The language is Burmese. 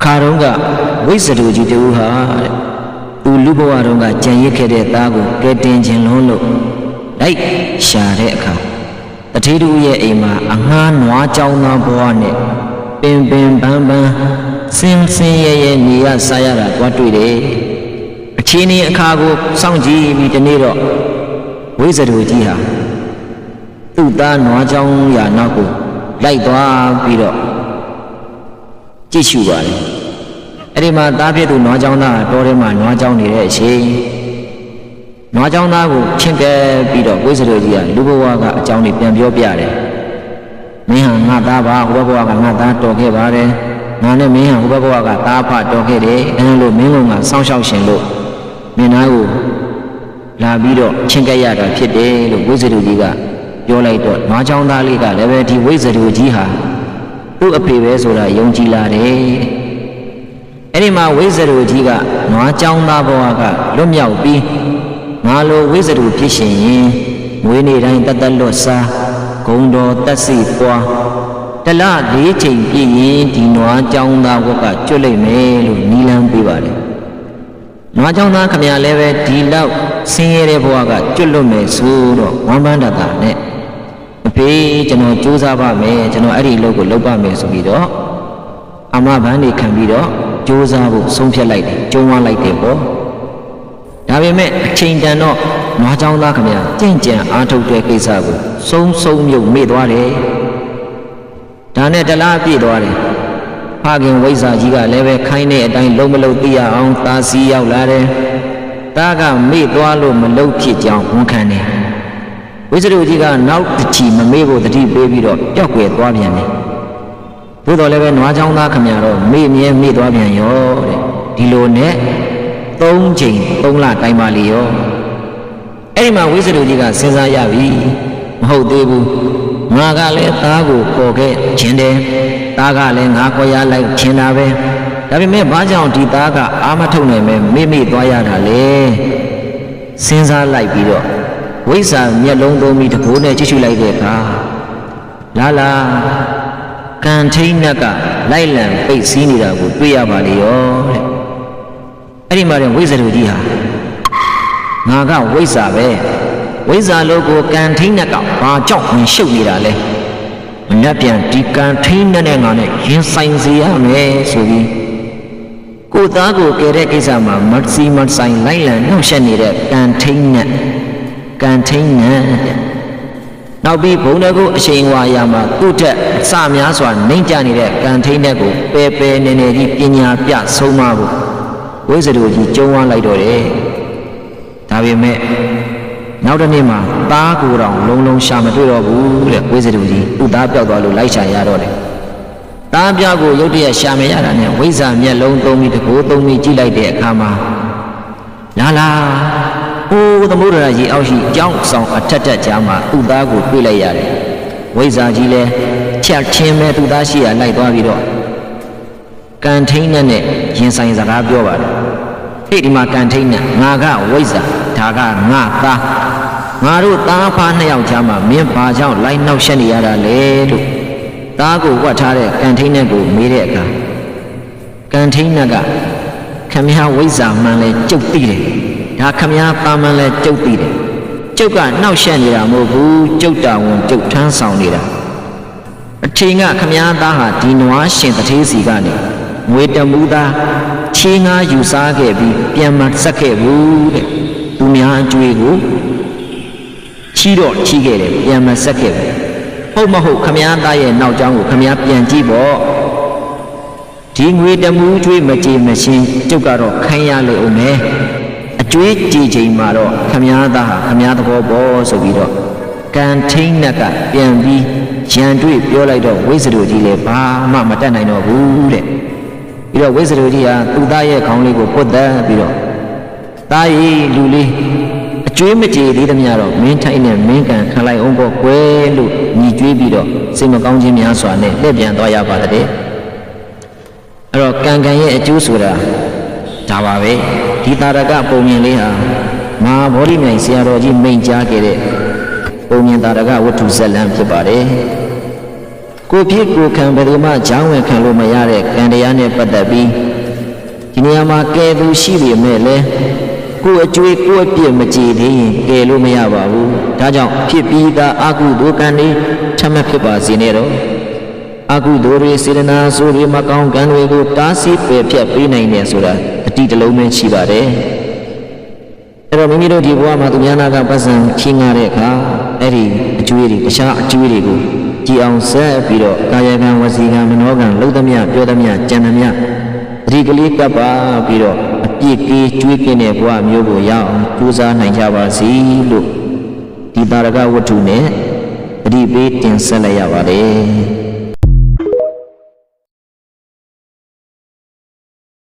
အခါတုန်းကဝိဇ္ဇတူကြီးတူဟာသူလူဘဝတုန်းကကြံရစ်ခဲ့တဲ့သားကိုကဲတင်ခြင်းလုံးလို့လိုက်ရှာတဲ့အခါတထေးတူရဲ့အိမ်မှာအငှားနွားကြောင်းသားဘဝနဲ့ပင်ပင်ပန်းပန်းစင်စင်ရဲရဲနေရစားရတာတွားတွေ့တယ်အချင်းချင်းအခါကိုစောင့်ကြည့်ပြီးဒီနေ့တော့ဝိဇ္ဇတူကြီးဟာသူ့သားနွားကြောင်းရာနောက်ကိုလိုက်သွားပြီးတော့ကြည့်ရှုပါတယ်အဲ့ဒီမှာသားဖြစ်သူနွားကြောင်းသားတောထဲမှာနွားကြောင်းနေတဲ့အချိန်နွားကြောင်းသားကိုချင်းကဲပြီးတော့ဝိဇ္ဇတူကြီးကလူဘဝကအကြောင်းတွေပြန်ပြောပြတယ်မင်းဟာငါသားပါဟိုဘဝကငါသားတော်ခဲ့ပါတယ်ငါနဲ့မင်းဟာဟိုဘဝကသားဖတော်ခဲ့တယ်အဲလိုမင်းကစောင့်ရှောက်ရှင်လို့မင်းသားကိုလာပြီးတော့ချင်းကဲရတာဖြစ်တယ်လို့ဝိဇ္ဇတူကြီးကပြောလိုက်တော့နွားကြောင်းသားလေးကလည်းပဲဒီဝိဇ္ဇတူကြီးဟာသူ့အဖေပဲဆိုတာယုံကြည်လာတယ်အဲ့ဒီမှာဝိဇ္ဇတူကြီးကနွားကြောင်းသားဘဝကလွတ်မြောက်ပြီးငါလိုဝိဇ္ဇတူဖြစ်ရှင်ရင်မွေးနေ့တိုင်းတသက်လွတ်စားဂုံတော်တက်စီပွားတလ၄ချိန်ပြည့်ရင်ဒီနွားကြောင်းသားဘဝကကျွတ်လိုက်မယ်လို့နီလန်းပေးပါတယ်နွားကြောင်းသားခမရလည်းပဲဒီလောက်ဆင်းရဲတဲ့ဘဝကကျွတ်လွတ်မယ်ဆိုတော့ဝမ်းပန်းတတာနဲ့အဖေကျွန်တော်ကြိုးစားပါမယ်ကျွန်တော်အဲ့ဒီအလုပ်ကိုလုပ်ပါမယ်ဆိုပြီးတော့အမဘန်းနေခံပြီးတော့ကြိုးစားဖို့ဆုံးဖြတ်လိုက်တယ်ကြုံဝါလိုက်တယ်ပေါ့ဒါပေမဲ့အချိန်တန်တော့နွားကြောင်းသားခမရကြင်ကြံအားထုတ်တဲ့ကိစ္စကိုစုံမြုပ်မေ့သွားတယ်ဒါနဲ့တလားပြည့်သွားတယ်ဖခင်ဝိဇ္ဇာကြီးကလည်းပဲခိုင်းတဲ့အတိုင်းလုံးမလုံးသိရအောင်သားစီးရောက်လာတယ်သားကမေ့သွားလို့မလုံးဖြစ်ကြောင်းဝန်ခံတယ်ဝိဇ္ဇတူကြီးကနောက်တစ်ချီမမေ့ဖို့တတိပေးပြီးတော့ပျောက်ကွယ်သွားပြန်တယ်သို့တော်လည်းပဲနွားချောင်းသားခမရတော့မေ့မြဲမေ့သွားပြန်ရောတဲ့ဒီလိုနဲ့3ချိန်3လတိုင်းပါလေရောအဲ့ဒီမှာဝိဇ္ဇတူကြီးကစဉ်းစားရပြီမဟုတ်သေးဘူးငါကလည်းသားကိုခေါ်ခဲ့ခြင်းတယ်သားကလည်းငါခေါ်ရလိုက်ခြင်းတာပဲဒါပေမဲ့ဘာကြောင့်ဒီသားကအာမထုတ်နိုင်မဲ့မေ့သွားရတာလဲစဉ်းစားလိုက်ပြီးတော့ဝိဇ္ဇာမျက်လုံးသုံးပြီးတကိုးနဲ့ကြည့်ရှုလိုက်တဲ့အခါလာကံထိန်နက်ကလိုက်လံပိတ်စည်းနေတာကိုတွေ့ရပါလေရောတဲ့အဲ့ဒီမှာဝိဇ္ဇတူကြီးဟာငါကဝိဇ္ဇာပဲဝိဇ္ဇာလို့ကိုကံထိန်နက်ကဘာကြောင့်ဝင်ရှုပ်နေတာလဲမနှက်ပြန်ဒီကံထိန်နက်နဲ့ငါနဲ့ရင်ဆိုင်စေရမယ်ဆိုပြီးကိုသားကိုကယ်တဲ့ကိစ္စမှာမဆိုင်လိုက်လံနှောက်ယှက်နေတဲ့ကံထိန်နက်ကံထိန်နက်နောက်ပြီးဘုံတကုအရှိန်ဝါရမှာသူ့ထက်အစများစွာနှိမ့်ကြနေတဲ့ကံထိန်နက်ကိုပယ်နေကြီးပညာပြဆုံးမဖို့ဝိဇ္ဇတူကြီးကြုံဝါလိုက်တော့တယ်ဒါပေမဲ့နောက်တစ်နေ့မှာသားကိုယ်တော်လုံးရှာမတွေ့တော့ဘူးတဲ့ဝိဇ္ဇတူကြီးသူ့သားပြောက်သွားလို့လိုက်ရှာရတော့တယ်သားပြောက်ကိုရုတ်တရက်ရှာမရတာနဲ့ဝိဇ္ဇာမျက်လုံးသုံးပြီးတကိုးသုံးပြီးကြည့်လိုက်တဲ့အခါမှာလာအိုးသမုဒ္ဒရာကြီးအောက်ရှိကြောင်းဆောင်အထက်ကြားမှာသူ့သားကိုတွေ့လိုက်ရတယ်ဝိဇ္ဇာကြီးလည်းချက်ချင်းပဲသူ့သားရှိရလိုက်သွားပြီးတော့ကံထိန်နဲ့ရင်ဆိုင်စကားပြောပါတယ်ဟေ့ဒီမှာကံထိန်နဲ့ငါကဝိဇ္ဇာဒါကငါသားငါတို့သားဖား2ယောက်ကြားမှာမင်းဘာကြောင့်လိုက်နှောက်ရှက်နေရတာလဲလို့သားကိုဝတ်ထားတဲ့ကံထိန်နဲ့ကိုမေးတဲ့အခါကံထိန်နဲ့ကခမည်းဝိဇ္ဇာမှန်လဲကြုတ်သိတယ်ဒါခမည်းပါမှန်လဲကြုတ်သိတယ်ကျုပ်ကနှောက်ရှက်နေတာမဟုတ်ဘူးကျုပ်တာဝန်ကျုပ်ထမ်းဆောင်နေတာအချိန်ကခမည်းသားဟာဒီနွားရှင်တထေးစီကနေငွေတမှုသားချီးငါယူစားခဲ့ပြီးပြန်မဆက်ခဲ့ဘူးတဲ့သူများအကျွေးကိုချီးခဲ့တယ်ပြန်မဆက်ခဲ့ဘူးဟုတ်မဟုတ်ခမည်းသားရဲ့နောက်ကျောင်းကိုခမည်းပြန်ကြည့်ပေါ့ဒီငွေတမှုကျွေးမကြေမရှင်ကျုပ်ကတော့ခိုင်းရလေဦးမယ်အကျွေးကြည်ချိန်မှာတော့ခမည်းသားဟာခမည်းသဘောပေါ်ဆိုပြီးတော့ကံထိန်နက်ကပြန်ပြီးရန်တွေ့ပြောလိုက်တော့ဝိဇ္ဇတူကြီးလည်းဘာမှမတတ်နိုင်တော့ဘူးတဲ့ပြီးတော့ဝိဇ္ဇတူကြီးဟာသူ့သားရဲ့ခေါင်းလေးကိုပုတ်သက်ပြီးတော့သားရီလူလေးအကျွေးမကြေသေးသမျှတော့မင်းထိုင်နဲ့မင်းကန်ခံလိုက်အောင်ပေါ့ကွယ်လို့ညီကျွေးပြီးတော့စိတ်မကောင်းခြင်းများစွာနဲ့လက်ပြန်သွားရပါတဲ့အဲ့တော့ကံရဲ့အကျိုးဆိုတာဒါပါပဲဒီတာရကပုံမြင်လေးဟာမဟာဗောဓိမြိုင်ဆရာတော်ကြီးမိန့်ကြားခဲ့တဲ့ပုံမြင်တာရကဝတ္ထုဇတ်လံဖြစ်ပါတယ် ကိုဖြစ်ကိုခံဘယ်လိုမှကြောင်းဝင်ခံလို့မရတဲ့ကံတရားနဲ့ပတ်သက်ပြီးဒီနေရာမှာကဲသူရှိပေမဲ့လည်းကိုယ်အကျွေးကိုယ်အပြစ်မကြည်သေးရင်ကဲလို့မရပါဘူးဒါကြောင့်ဖြစ်ပြီးသားအကုသိုလ်ကံတွေထပ်မဖြစ်ပါစေနဲ့တော့အကုသိုလ်တွေစေတနာဆိုတွေမကောင်းကံတွေကိုတားဆီးပယ်ဖျက်ပေးနိုင်တယ်ဆိုတာအတိတလုံးပဲရှိပါတယ်အဲ့တော့မိမိတို့ဒီဘဝမှာသူများနာကပတ်စံချင်းငါတဲ့အခါအဲ့ဒီအကျွေးတွေတခြားအကျွေးတွေကိုကြည်အောင်ဆက်ပြီးတော့ကာယကံဝစီကံမနောကံလုံသမျှပြောသမျှကြံသမျှသတိကလေးကပ်ပါပြီးတော့အပြည့်ကေးကျွေးကင်းတဲ့ဘဝမျိုးကိုရအောင်ကြိုးစားနိုင်ကြပါစေလို့ဒီတာရကဝတ္ထုနဲ့သတိပေးတင်ဆက်လိုက်ရပါတယ်